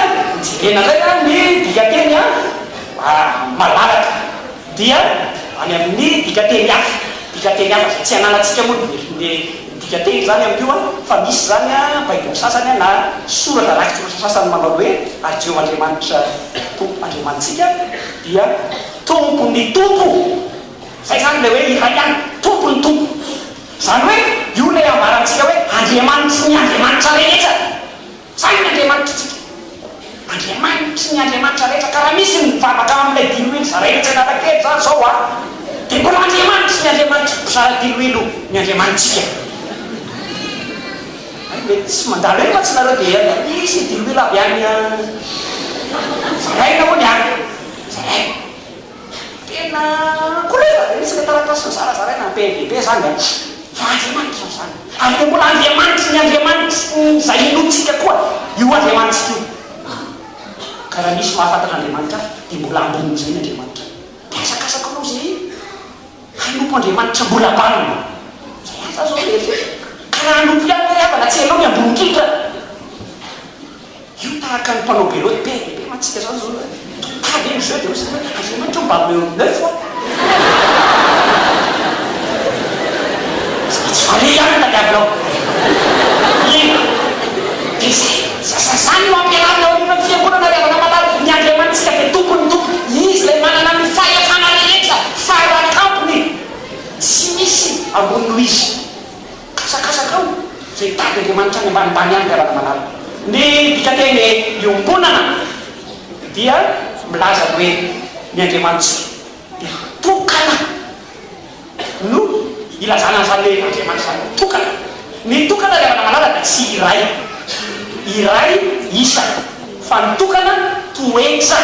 jerena ndray a ny dikateny a malalaka dia any amin'ny dikateny hafa dikateny hafa zay tsy ananatsika moa le dikateny zany am'io a fa misy zany a baiboly sasany a na soratra rakitra sasany manao hoe adreo andriamanitra andriamanitsika dia tompony tompo zay zany le hoe iray ihany tompony tompo zany hoe io le ambarantsika hoe andriamanitry ny andriamanitra rehetra zany ny andriamanitra andriamanitry ny andriamanitra rehetra karaha misy mivavaka amin'ilay diloilo zararehetra nanakely zany zao a dia mbola andriamanitry ny andriamanitra mizara diloilo ny andriamanitsika mety tsy mandalo eny fa tsy nareo dia misy diloilo avy any zaraina moa ny any zaraina tena kolera misy le taratasy ny zarazaraina bebe zany fa andriamanitra zany ary dia mbola andriamanitry ny andriamanitry zay inotsika koa io andriamanitsika io karaha misy mahafantatra andriamanitra dia mbola amboniny zay ny andriamanitra tiasakasaka anao zay hanompo andriamanitra mbola banina zay asa zao lefe karaha hanompo ihany hoe avana tsy hainao ny amboninkitra io tahaka ny mpanao beloty bebe matsika zany zao tady eny zao dia ozy hoe andriamanitra mba meo 9 fois tsy vale ihany tadiavinao ina dia zay zany no ampianarina olona ny fiangonana riavana malala ny andriamanitsika dia tompony tompo izy lay manana ny fahefana rehetra farakampony tsy misy ambony no izy kasakasakao zay tady andriamanitra ny ambanimbany ihany riavana malala ny dikateny iombonana dia milaza hoe ny andriamanitsika dia tokana no ilazana an'izany le andriamanitra zany tokana ny tokana riavana malala da tsy iray isa fa nitokana toetra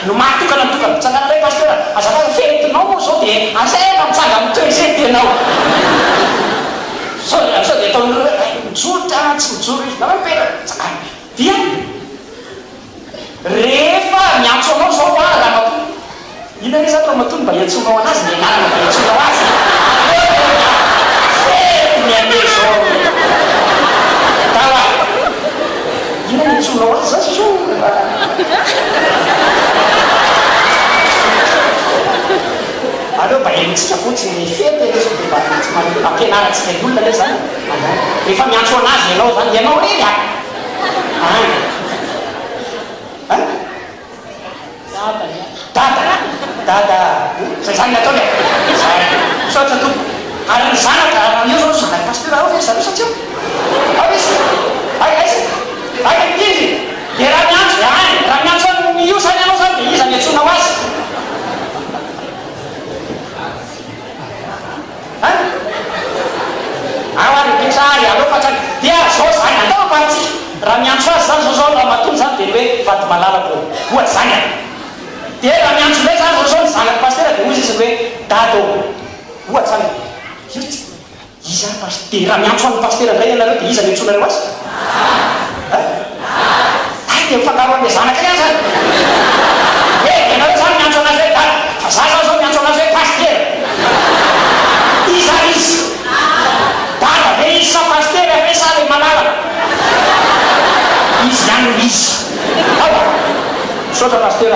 no mahatokana nitokana tsangana ray pasteur azafaka feretinao moa zao dia asaina mitsanga amin'ny toezety ianao sao dia ataony mijorotra tsy mijoro izy na pera tsangana dia rehefa miantso anao zao a ramatoa ina re zany ramatoa mba hiantsonao anazy ny anarana mba hiantsonao azy miame zao tawa ina hiantsonao azy zany so aleo mba henitsika fotsiny fety le so dia ampianaratsika olona le zany rehefa miantso anazy ianao zany ianao reny dada zay zany natao le saotra tompo ary ny zanaka io zao zanaka pasteur ao ve zareo satria izy izy dia raha miantso io zany ianao zany dia iza miantsonao azy ao ary pitsary aleo fatsany dia zao zany atao ampatsika raha miantso azy zany zao raha matony zany dia hoe vady malalako ohatsy zany dia raha miantso ndray zany zao ny zanaka pasteur dia ozy izy hoe dado ohatsy zany io tsy iza pasteur raha miantso amin'ny pasteur ndray ianareo dia iza miantsonareo azy dia mifangaro amle zanaka ihany zany ianareo zany miantso anazy hoe dada fa za zao miantso anazy hoe pasteur iza izy dada ve izy sa pasteur ve sa le malala izy ihany no izy saotra pasteur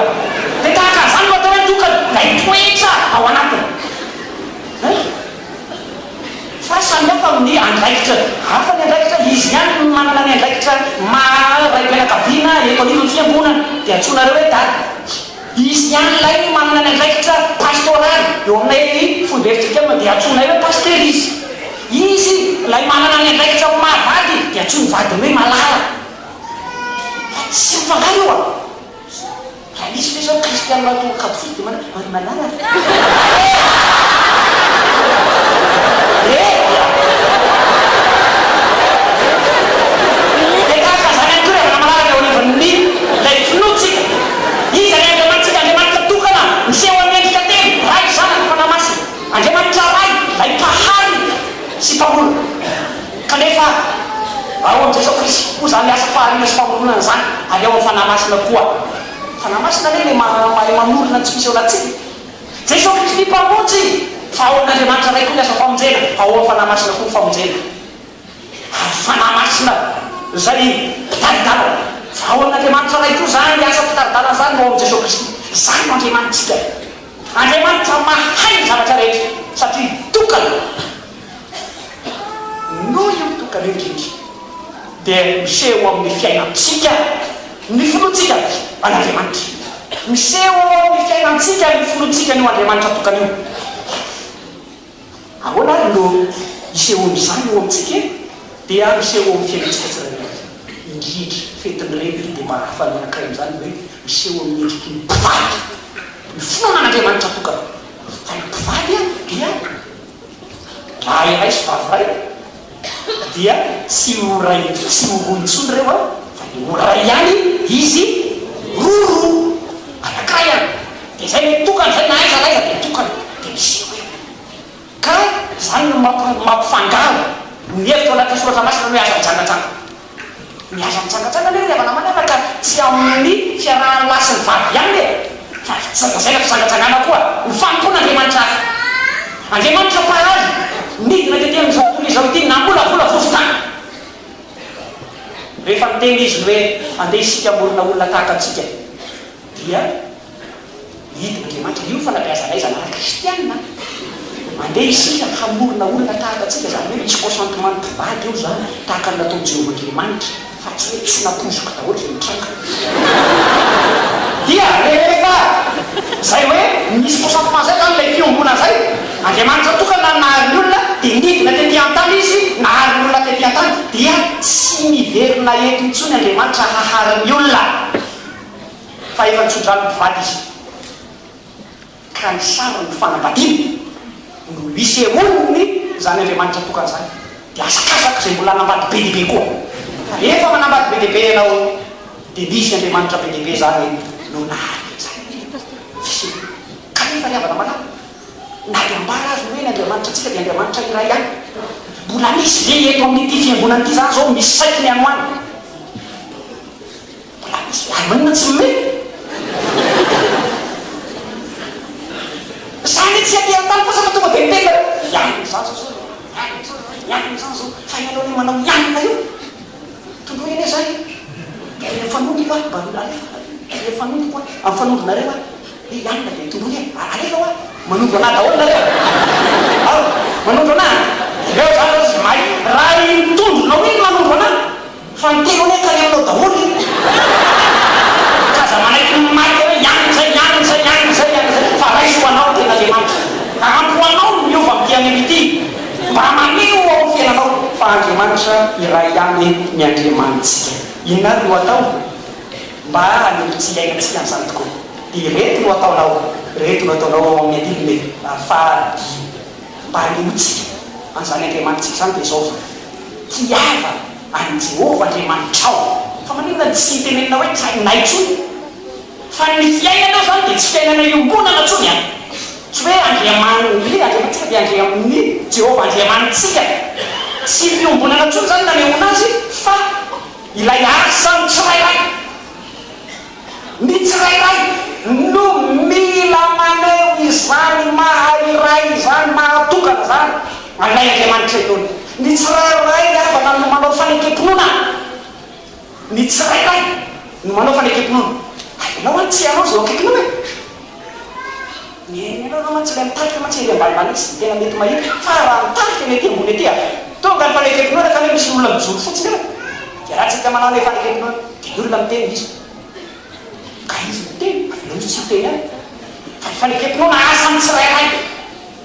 dia tahaka zany no atao hoe tokana lay toetra ao anatiny fa samihafa amin'ny andraikitra hafa ny andraikitra izy ihany manana ny andraikitra maray-pianakaviana eto anivon'ny fiangonana dia antsonareo hoe dada izy ihany lay manana ny andraikitra pastoraly eo aminay fonderitsika dia antsonay hoe pasteur izy lay manana ny andraikitra mahavady dia antsony vadiny hoe malala tsy mifangaro io raha misy ve zao kristianina to katolika dia ary malala lay finotsika izy ray andriamanitsika andriamanitra tokana miseho amin'endrika teny ray zanaka fanamasina andriamanitra ray lay mpahary sy mpamolona kanefa ao amin'izay zao krisy koa zany asa faharina sy famolonana zany aleo amin'ny fanamasina koa fanamasina le mamolona tsy misy olatsika zay zao kristy mpamonjy fa ao amin'andriamanitra ray koa ny asa famonjena ao amin'ny fanamasina koa famonjena fanamasina zay mpitaridalana fa ao an'Andriamanitra ray ko zany asa mpitaridalana zany no am Jesosy Kristy zany no Andriamanitsika. Andriamanitra mahay zavatra rehetra satria tokana no io tokana indrindra dia miseho amin'ny fiainantsika ny finoantsika an'Andriamanitra, miseho amin'ny fiainantsika ny finoantsika no Andriamanitra tokana io. Ahoana no isehon'izany eo amintsika dia miseho amin'ny fiainantsika tsirairay indrindra fetiny reny dia mba hafanyanankiray amin'izany hoe miseho amin'ny endriky ny mpivady ny fonan'Andriamanitra tokana. Fa ny mpivady a dia raha iray sy vavy ray dia tsy oray tsy oroa intsony reo a fa ny oray ihany izy roro anankiray any dia zay le tokana zay na aiza raiza dia tokana dia miseho eo ka zany no mampifangaro ny hevitra anaty soratra masina hoe aza mitsangatsanga. Ny aza mitsangatsanga le revana manaraka tsy amin'ny fiarahany lahy sy ny vavy ihany le fa zay la fisangatsangana koa ny fampona Andriamanitra azy. Andriamanitra parazy midina tety amin'izao tontolo izao ity nambolavola vovotany rehefa miteny izy hoe andeha isika morona olona tahaka antsika dia hidina Andriamanitra io fanabeazanay zanahary kristianina andeha isika hamorona olona tahaka antsika zany hoe misy consentement mpivady io zany tahaka ny nataony Jehovah Andriamanitra fa tsy hoe tsy napozoka daholo zay mitranga dia rehefa zay hoe misy consentement zay zany lay fiombona zay Andriamanitra tokana nahary ny olona dia nidina tetỳ an-tany izy nahary ny olona tetỳ an-tany dia tsy miverina eto intsony Andriamanitra hahary ny olona fa efa nitsodrano mpivady izy ka ny sariny fanambadiana no isehoniny zany Andriamanitra tokana zany dia asakasaka zay mbola anambady be dehibe koa. Rehefa manambady be dehibe ianao dia misy Andriamanitra be dehibe zany no nahary zany ka nefa riavana malala na dia ambara azy hoe ny Andriamanitra atsika dia Andriamanitra iray ihany mbola misy ve eto amin'ity fiangonana ity zany zao misy saikiny ano any mbola misy ary manina tsy mety zany tsy aty an-tany fa saka tonga dia mitena ianina zany zao ianina zany zao fa ianao ny manao ianina io tondro eny zay dia fanondro a mba alefa fanondro koa amin'ny fanondronareo a ianina dia tondro eny alefa a manondro anah daholo nareo ao manondro anah reo zany mahay raha intondronao iny manondro anah fa nitelo ane kany aminao daholo kaza manaiky maiky hoe ianina zay ianina zay ianina zay ianina zay fa raiso anao tena Andriamanitra ka ampoanao miova ampianiny ity mba maneo ao fiainanao fa Andriamanitra iray ihany ny Andriamanitsika. Inona no atao mba hanehotsy iainantsika an'izany tokoa dia reto no ataonao reto no ataonao ao amin'ny adiliny fahady mba hanehotsika an'izany Andriamanitsika zany dia zao tiava any Jehovah Andriamanitra ao fa maninona tsy hitenenina hoe tsy hainay intsony fa ny fiainana zany dia tsy fiainana iombonana intsony any tsy hoe Andriamantsika dia Andriaman'ny Jehovah Andriamanitsika tsy fiombonana intsony zany nanehoana azy fa ilay asany tsirairay ny tsirairay no mila maneho izany mahairay izany mahatokana zany anay Andriamanitra inony ny tsirairay avana no manao fanekempinoana ny tsirairay no manao fanekempinoana anao any tsy anao zao akekinoana enao nama tsy lay mitarika ma tsy ely ambanimbany izy tena mety mahita fa raha mitarika mety ambony ety a tonga ny fanekempinoana ka hoe misy olona mijoro fotsiny eo dia raha tsika manao le fanekempinoana dia ny olona miteny izy ka izy miteny avinao izy tsy miteny any fa ny fanekempinoana asany tsirairay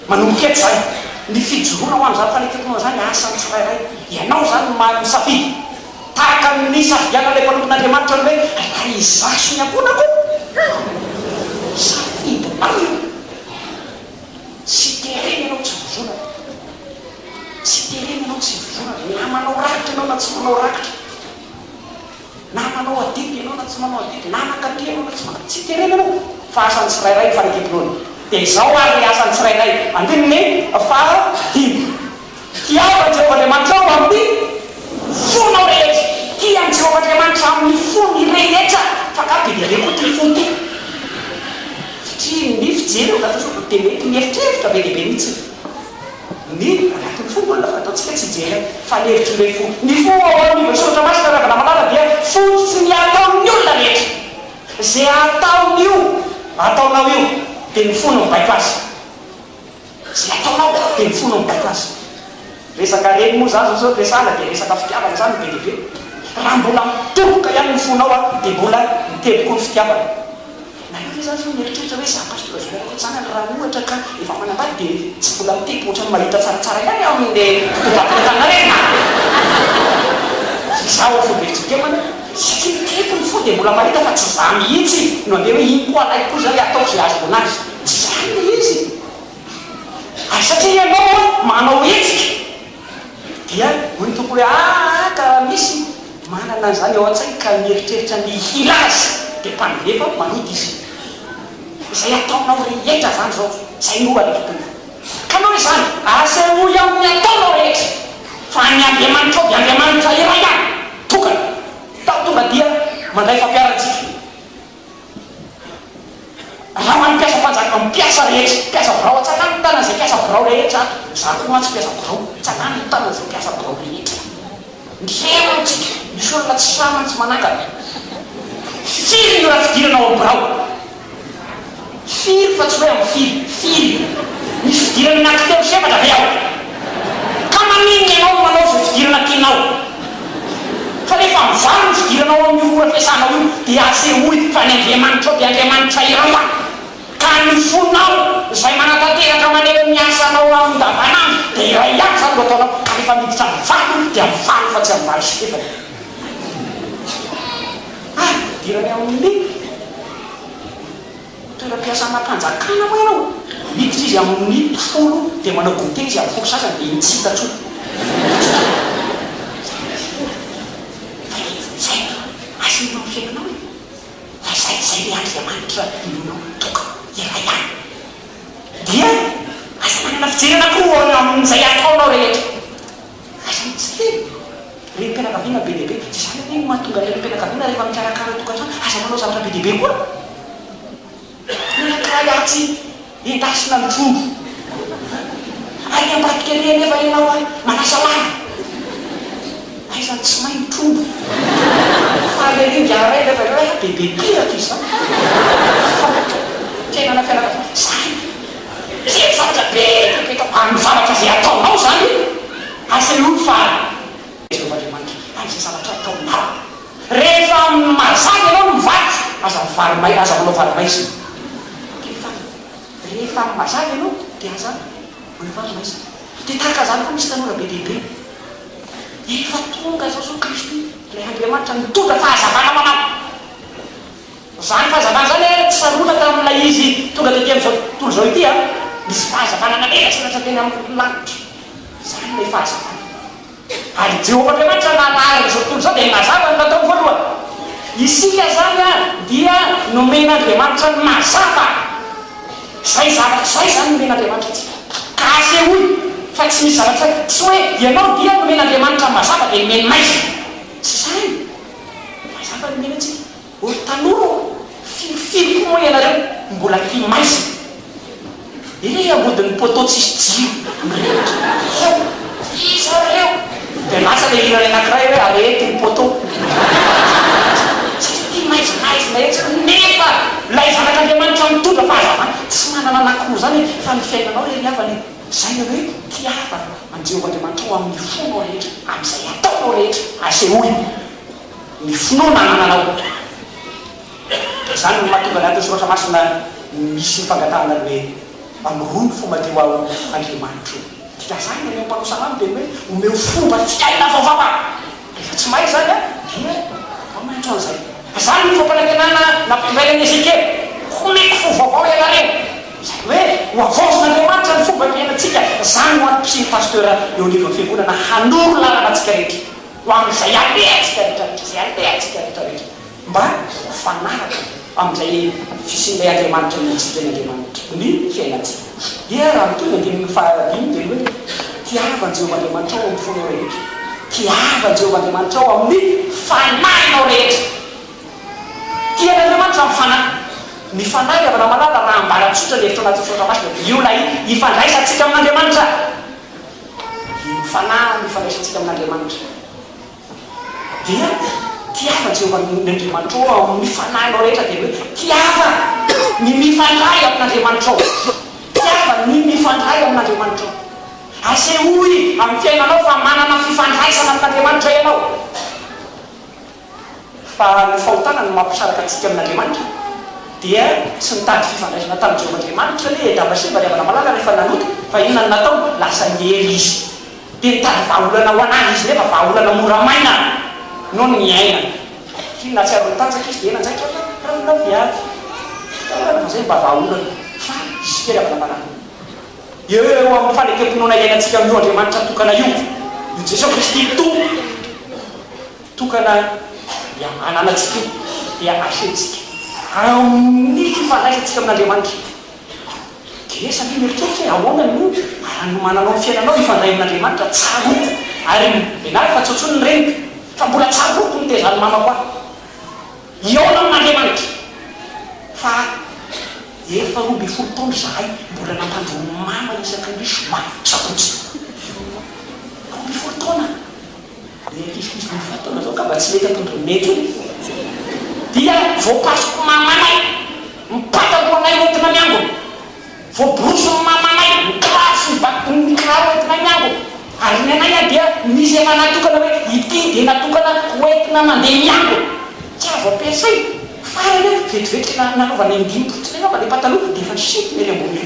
manomboka eto zany ny fijoroana ho an'izany fanekempinoana zany asany tsirairay ianao zany misafidy tahaka ny safidiana le mpanompon'Andriamanitra ny hoe raha izaso ny akonako safidy marina tsy tereny ianao tsy vozona tsy tereny ianao tsy vozona na manao rakitra ianao na tsy manao rakitra na manao adity ianao na tsy manao adity na makaty ianao na tsy manao tsy tereny ianao fa asany tsirairay ny fanekempinoana dia izao ary asany tsirairay andininy fa tiava Jehovah Andriamanitra ao amin'ny fonao rehetra tia ny Jehovah Andriamanitra amin'ny fony rehetra fa ka be dia be koa ty fony ty satria ny fijery eo dafa so dia mety mieritreritra be dia be mihitsy ny anatin'ny fo olona fataontsika tsy jery fa levitry le fo ny fo ao amin'ny soratra masina ravana malala dia fotsy ny ataon'ny olona rehetra zay ataon'io ataonao io dia ny fo no mibaiko azy zay ataonao dia ny fo no mibaiko azy resaka reny moa zany zao resana dia resaka fitiavana zany be lehibe raha mbola mitoboka ihany ny fonao a dia mbola miteboko ny fitiavana naio zany zao mieritreritra hoe zapastolazolazany raha ohatra ka efa manambady dia tsy mbola mitebo ohatrany mahita tsaratsara ihany ao amin'le fitopatopatana reny zaho fobetrika mana satria mitebo ny fo dia mbola mahita fa tsy za mihitsy no andeha hoe iny koa alaiko koa zany ataoko zay azo vonazy tsy zany le izy satria ianao manao hetsika dia hoy toko hoe ka misy manana zany ao an-tsainy ka mieritreritra ny hila azy dia mpandefa manoty izy zay ataonao rehetra zany zao zay no alefatony ka anao hoe zany asehoy amin'ny ataonao rehetra fa ny andriamanitra ao dia andriamanitra iray ihany tokana tao tonga dia mandray fampiarantsika raha mampiasa mpanjaka mampiasa rehetra mpiasa birao atsanany tana zay mpiasa birao rehetra za koa mantsy mpiasa birao tsanany tana zay mpiasa birao rehetra ndremantsika misy olona tsy samantsy manangana firy no raha fidiranao amin'ny birao firy fa tsy hoe amin'ny firy misy fidirana nankitelo sefatra ve ao ka maniny ianao manao zay fidirana tianao fa rehefa mivary ny fidiranao amin'ny ora fiasanao io dia asehoy fa ny andriamanitra ao dia andriamanitra iraoa ka ny fonao zay manatanteraka maneho miasanao amindavanandro dia iray ihany zany no ataonao ka rehefa miditra mivalo dia mivalo fa tsy amivalo sefatra fidirany amin'ny toeram-piasana mpanjakana moa ianao miditra izy amin'ny folo dia manao gote izy amin'ny folo sasany dia iny tsy hitatsoa zay asinao fiainanao e fa zay le andriamanitra ilonao toka iray ihany dia asa manana fijerena koa amin'izay ataonao rehetra asa tsy rem-pianakaviana be lehibe tsy zany hoe mahatonga ny rem-pianakaviana rehefa mikarakara tokantrano asa manao zavatra be lehibe koa mirakarayatsy endasina ny trombo ary ambadika re nefa ianao a manasa lana aizany tsy mainy trombo fa le ringaray nefa hoe bebe piraka izy zany tenana fianakaviana zany zay zavatra be peta amin'ny zavatra zay ataonao zany asa io fa am'zay zavatra ataonao rehefa mazany ianao no mivaky aza mivarymay aza manao varymaisy rehefa mazany ianao dia aza manao varymaisy dia tahaka zany koa misy tanora be lehibe efa tonga Jesosy Kristy ilay andriamanitra mitondra fahazavana manao zany fahazavana zany tsarona tamin'ilay izy tonga tetỳ amin'izao tontolo zao ity a misy fahazavana nanela sanatra teny amin'ny lanitra zany ilay fahazavana ary Jehovah Andriamanitra nanary zao tontolo zao dia mazava ny natao voalohany isika zany a dia nomen'Andriamanitra ny mazava zay zavatra zay zany nomen'Andriamanitra atsika ka asehoy fa tsy misy zavatra tsy hoe ianao dia nomen'Andriamanitra ny mazava dia nomeny maizina tsy zay mazava nomena atsika olo tanora firy koa moa ianareo mbola tia maizina e ambodin'ny poto tsisy jiro izareo dia lasa le hirany anankiray hoe arety ny poto satria tia maizinaizina etsy nefa lay zanak'Andriamanitra mitondra fahazavana tsy manana anankiroa zany fa ny fiainanao reny avany zay le hoe tiava an Jehovah Andriamanitra ao amin'ny fonao rehetra amin'izay ataonao rehetra asehoy ny finoana nananao zany no mahatonga anatin'ny soratra masina misy fangatahana hoe amroa ny fomba teo ao Andriamanitra dia zany no mpanosana dia hoe omeo fomba fiaina vaovava rehefa tsy mahay zany a dia mamanitro an'izay zany ny fampanantenana nampivailany Ezekely homeko fo vaovao ianareo zany hoe hoavaozan'Andriamanitra ny fomba fiainatsika zany ho antom-pisiny pasteur eo anivon'ny fiangonana hanoro lalana atsika rehetra ho amin'izay alehantsika rehetrarehetra zay alehantsika rehetrarehetra mba fanaraka amin'izay fisin'ilay Andriamanitra nytsikan'Andriamanitra ny fiainatsika dia raha mitonga dia ny faharaviny dia hoe tiavan Jehovah Andriamanitra ao amin'ny fonao rehetra tiavan Jehovah Andriamanitra ao amin'ny fanahinao rehetra tian'Andriamanitra amin'ny fanahy ny fanahy avana malala raha ambalatsotra ny hevitra anaty sotra masina io lay ifandraisantsika amin'Andriamanitra fanahy mifandraisantsika amin'Andriamanitra dia tiava Jehovah n'Andriamanitra ao mifanahinao rehetra dia hoe tiava ny mifandray amin'Andriamanitra ao, tiava ny mifandray amin'Andriamanitra ao. Asehoy amin'ny fiainanao fa manana fifandraisana amin'Andriamanitra ianao. Fa ny fahotana no mampisaraka antsika amin'Andriamanitra dia tsy mitady fifandraisana tamin'ny Jehovah-Andriamanitra le Dabaseba riavana malala rehefa nanota fa inona no natao lasa ngery izy dia nitady vahaolana ho anazy izy nefa vahaolana moramaina no ny aina na tsy ary tanjaka izy dia nanjaitra rahana viavy fa zay mba vahaolana fa izy keriavana malala eo amin'ny fanekam-pinoana iainantsika amin'io Andriamanitra tokana io Jesosy Kristy tokana ananatsika io dia asentsika amin'ny fifandraisantsika amin'Andriamanitra dia satria mieritreritra hoe ahoana no mananao ny fiainanao mifandray amin'Andriamanitra tsara ary enary fa tsotsony ny reniko fa mbola tsara loko ny tezany mamako ahy iaona amin'Andriamanitra fa efa 12 taona zahay mbola nampandromy mama isaky ny sabotsy 12 taona izy taona zao ka mba tsy mety ampandromety dia voapasoko mamanay mipatako anay entina miangona voabroso mamanay mikirasy mikiraro entina miangona ary ny anay a dia misy efa natokana hoe ity dia natokana ho entina mandeha miangona tsy azo ampiasay farany vetivety nanaovana indimpotsiny anaova le pataloha dia efa nisity mely ambony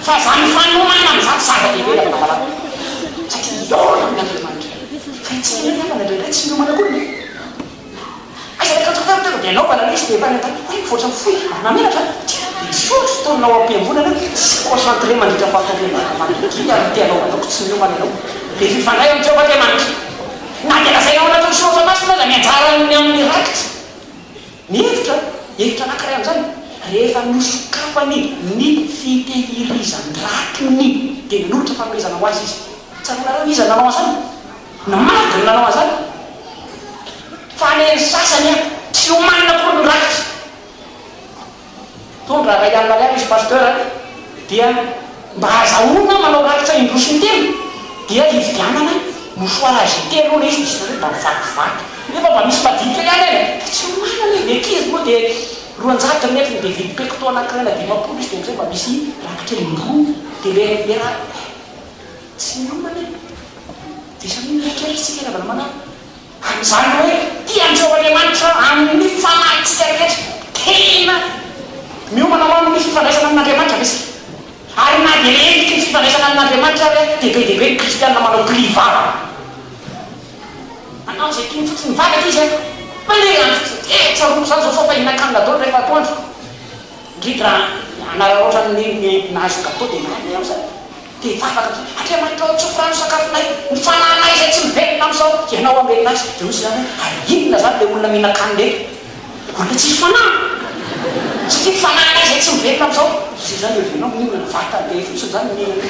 fa zany fanomana amin'izany zava-dehibe lavana malala satria iaona amin'Andriamanitra fa tsy miomana ndraindray tsy miomana koa ny dia anaovana izy dia efa nentany hoe mivoatra ny foy namenatra dia sotro taonao am-piambonana tsy concentré mandritra fataovenamanity ary tianaovanako tsy miomana anao dia fifandray amin'ny Jehovah-Andriamanitra na dia lazainao anatin'ny soratra masina da mianjara amin'ny rakitra ny hevitra anankiray amin'izany rehefa nosokafany ny fitehirizan-drakiny dia nolotra fanomezana ho azy izy tsy anareo izy nanao an'izany na mady ny nanao an'izany fa ny sasany a tsy homanina koa ny rakitra tondra ray alina ariary izy pasteur dia mba azahoana manao rakitra indrosiny telo dia ividianana mosoazy telo na izy misy hoe mba mivakivaky nefa mba misy madinika ihany eny tsy homanana le kizy moa dia 200 nefa dia vidipekito anankiray na 50 izy dia amizay mba misy rakitra indroa dia le raha tsy miomana dia samy mieritreritsika ravana manao amin'izany hoe tiany Jehovah-Andriamanitra amin'ny famahintsika rehetra tena miomana ho amin'ny fifandraisana amin'Andriamanitra resika ary na dia leniky ny fifandraisana amin'Andriamanitra hoe debe ny kristianina manao klivava manao zay tiany fotsiny mivavaka izy malena tsaromo zany zao fa hinan-kanina dolo rehefa atoandro indrindra anararotrany nahazo gatô dia nany am'izany dia vavaka Andriamanitra tsofrano sakafonay mifananay zay tsy mivelona am'izao ianao ambelona azy dia osy zany ary inona zany le olona mihinan-kany le olona tsy fanahy satria mifananay zay tsy mivelona am'izao zay zany evenao mihinana vata dia fosiny zany mihinana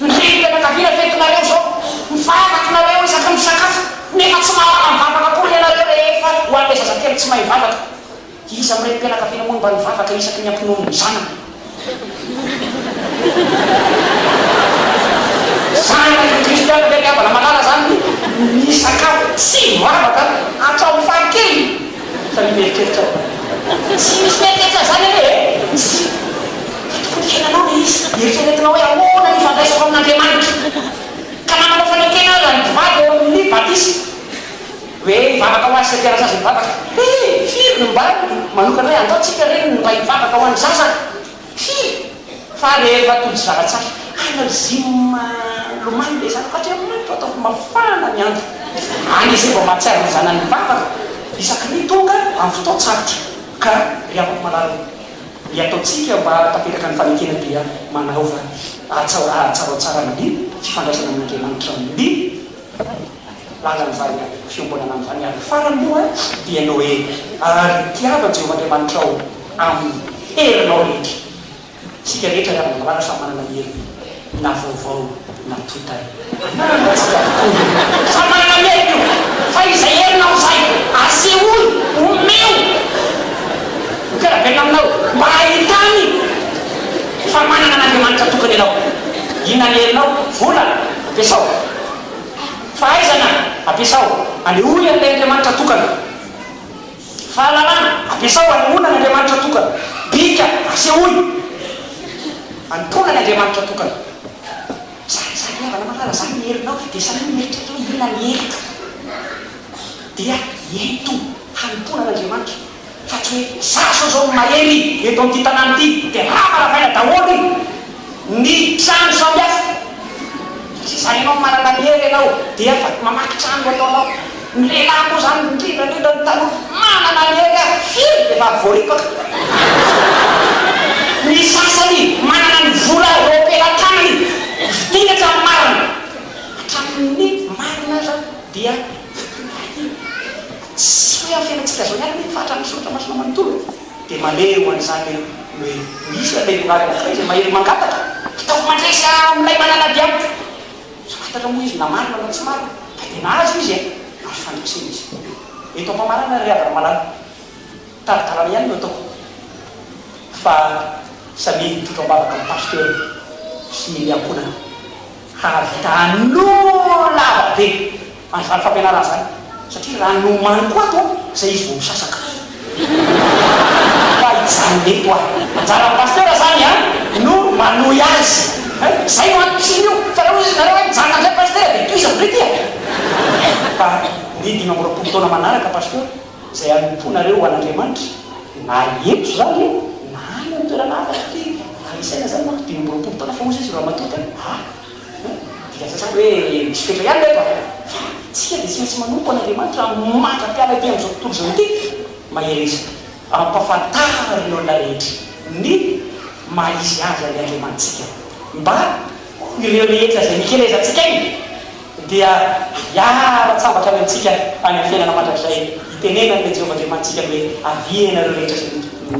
nyrevita nakavina fetinareo zao mivavakinareo isaky misakafo nefa tsy mahala mivavaka koa ianareo rehefa ho an'le zazakely tsy mahay mivavaka izy amin'ireny mpianakaviana moa mba mivavaka isaky ny ampinono ny zanany zanany kristiana le miavana malala zany misakafo tsy mivavaka atrao mifakely fa mieritreritra tsy misy mieritreritra zany ane tokony henanao le izy eritreretinao hoe ahoana nifandraisako amin'Andriamanitra ka namanao fanekena zany mpivady eo amin'ny batisy hoe mivavaka ho azy sy ampiana zaza mivavaka firy no mba manokana hoe andaotsika reny mba hivavaka ho an'ny zaza firy fa rehefa tody zaratsara alazima lomany le zany fatria manatro ataoko mafana ny andro any izay mba mahatsiary ny zanany mivavaka isaky ny tonga amin'ny fotoa tsarotra ka ry afako malala ny ataotsika mba taperaka ny fanekena dia manaova ahatsaratsara amin'ny fifandraisana amin'Andriamanitra amin'ny lalany zany fiombanana amin'izany ary farany moa dia Noe ary tiava Jehovah-Andriamanitra ao amin'ny herinao rehetra sika rehetra ravana malala samy manana hery na vaovao na totay samy manana mery io fa izay herinao zay asehoy omeo mikaravelona aminao mba ahitany fa manana n'Andriamanitra ampiasao fahaizana ampiasao anehoy an'ilay Andriamanitra tokana fahalalana ampiasao anehoana n'Andriamanitra tokana bika asehoy antonany Andriamanitra tokana zany avana malala zany mierinao dia samy mieritratra hoe ina ny erika dia eto hanomponan'Andriamanitra fa tsy hoe saso zao mahery eto amin'ity tanàna ity dia ramaravaina daholo ny trano samihafa satria zany ianao manana ny hery ianao dia fa mamaky trano ataonao ny lehilahy moa zany indrindrandrindra ny taloha manana ny hery firy dia fa voaripaka ny sasany manana ny vola ropela tanany vitingatra amin'ny marina hatramin'ny marina zany dia tsy hoe am'fiainantsika zao niany fatra misotra masona manontolo dia maleo an'izany hoe misy lehilahy anankiray izay mahery mangatatra hitaoko mandresy amin'ilay manana diamiko tsy fantatra moa izy na marina na tsy marina fa dia nahazo izy azo fandresena izy eto ampamarana ry avana malala taratarana ihany no ataoko fa samy totram-bavaka amin'ny pasteur sy amponana havita lava be an'izany fampianarana zany satria raha nomany koa to zay izy vao misasaka fa izany leto ah anjara pasteur zany a no manohy azy zay no antosin' io fa raha izy nareo hoe mijanona am'izay pasteur dia toy izy am'retia fa ny 5 taona manaraka pasteur zay anomponareo an'Andriamanitra na eto zany na any amin'ny toerana hafa satria anisaina zany manko 5 taona fa ozy izy raha matoty dia zany hoe misy fetra ihany leto fa tsika dia tsy maintsy manompo an'Andriamanitra mandra-piala be amin'izao tontolo zao ity mahereza ampafantariny olona rehetra ny maizy azy any Andriamanitsika mba ireo rehetra zay mikelezantsika iny dia hiara-tsambatra any amintsika any amin'ny fiainana mandrakizay itenenan'ilay Jehovah Andriamanitsika hoe avianareo rehetra zay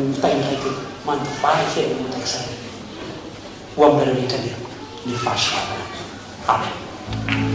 mitandraiky mandovary fiainana mandrakizay ho aminareo rehetra ny fahasoavana. Amen.